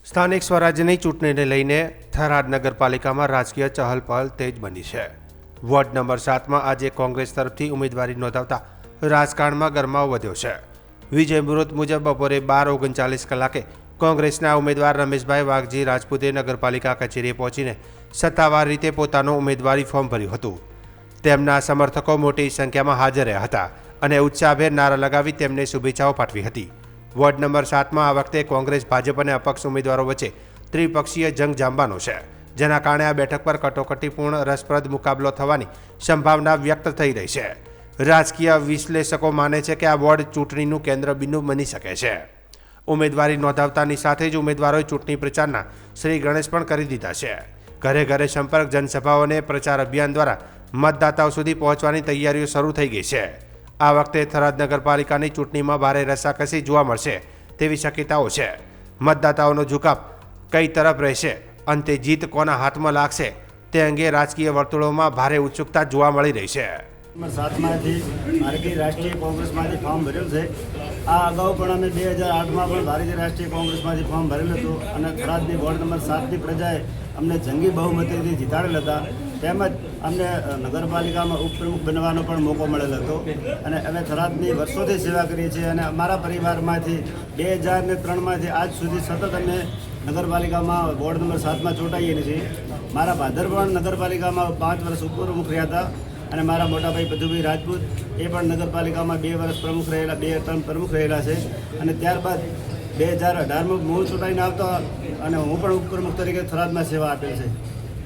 સ્થાનિક સ્વરાજ્યની ચૂંટણીને લઈને થરાદ નગરપાલિકામાં રાજકીય ચહલપહલ તેજ બની છે। વોર્ડ નંબર 7માં આજે કોંગ્રેસ તરફથી ઉમેદવારી નોંધાવતા રાજકારણમાં ગરમાવો વધ્યો છે। વિજય મુહૂર્ત મુજબ બપોરે 12:39 કલાકે કોંગ્રેસના ઉમેદવાર રમેશભાઈ વાઘજી રાજપૂતે નગરપાલિકા કચેરીએ પહોંચીને સત્તાવાર રીતે પોતાનું ઉમેદવારી ફોર્મ ભર્યું હતું। તેમના સમર્થકો મોટી સંખ્યામાં હાજર રહ્યા હતા અને ઉત્સાહભેર નારા લગાવી તેમને શુભેચ્છાઓ પાઠવી હતી। વોર્ડ નંબર 7માં આ વખતે કોંગ્રેસ ભાજપ અને અપક્ષ ઉમેદવારો વચ્ચે ત્રિપક્ષીય જંગ જામવાનો છે, જેના કારણે આ બેઠક પર કટોકટીપૂર્ણ રસપ્રદ મુકાબલો થવાની સંભાવના વ્યક્ત થઈ રહી છે। રાજકીય વિશ્લેષકો માને છે કે આ વોર્ડ ચૂંટણીનું કેન્દ્રબિંદુ બની શકે છે। ઉમેદવારી નોંધાવતાની સાથે જ ઉમેદવારોએ ચૂંટણી પ્રચારના શ્રી ગણેશ પણ કરી દીધા છે। ઘરે ઘરે સંપર્ક, જનસભાઓ અને પ્રચાર અભિયાન દ્વારા મતદાતાઓ સુધી પહોંચવાની તૈયારીઓ શરૂ થઈ ગઈ છે। આ વખતે થરાદ નગરપાલિકાની ચૂંટણીમાં ભારે રસાકસી જોવા મળશે તેવી શક્યતાઓ છે। મતદાતાઓનો ઝુકાવ કઈ તરફ રહેશે, અંતે જીત કોના હાથમાં લાગશે તે અંગે રાજકીય વર્તુળોમાં ભારે ઉત્સુકતા જોવા મળી રહી છે। નંબર 7માંથી ભારતીય રાષ્ટ્રીય કોંગ્રેસમાંથી ફોર્મ ભરેલું છે। આ અગાઉ પણ અમે 2008માં પણ ભારતીય રાષ્ટ્રીય કોંગ્રેસમાંથી ફોર્મ ભરેલું હતું અને થરાદની વોર્ડ નંબર 7ની પ્રજાએ અમને જંગી બહુમતીથી જીતાડેલ હતા। તેમજ અમને નગરપાલિકામાં ઉપપ્રમુખ બનવાનો પણ મોકો મળેલ હતો અને અમે થરાદની વર્ષોથી સેવા કરીએ છીએ અને અમારા પરિવારમાંથી 2003માંથી આજ સુધી સતત અમે નગરપાલિકામાં વોર્ડ નંબર 7માં ચૂંટાઈએ છીએ। મારા ફાધર પણ નગરપાલિકામાં 5 વર્ષ ઉપપ્રમુખ રહ્યા હતા અને મારા મોટાભાઈ પધુભાઈ રાજપૂત એ પણ નગરપાલિકામાં 2 વર્ષ પ્રમુખ રહેલા, 2 ટર્મ પ્રમુખ રહેલા છે અને ત્યારબાદ 2018માં મૂળ ચૂંટાઈને આવતા અને હું પણ ઉપપ્રમુખ તરીકે થરાદમાં સેવા આપેલ છે।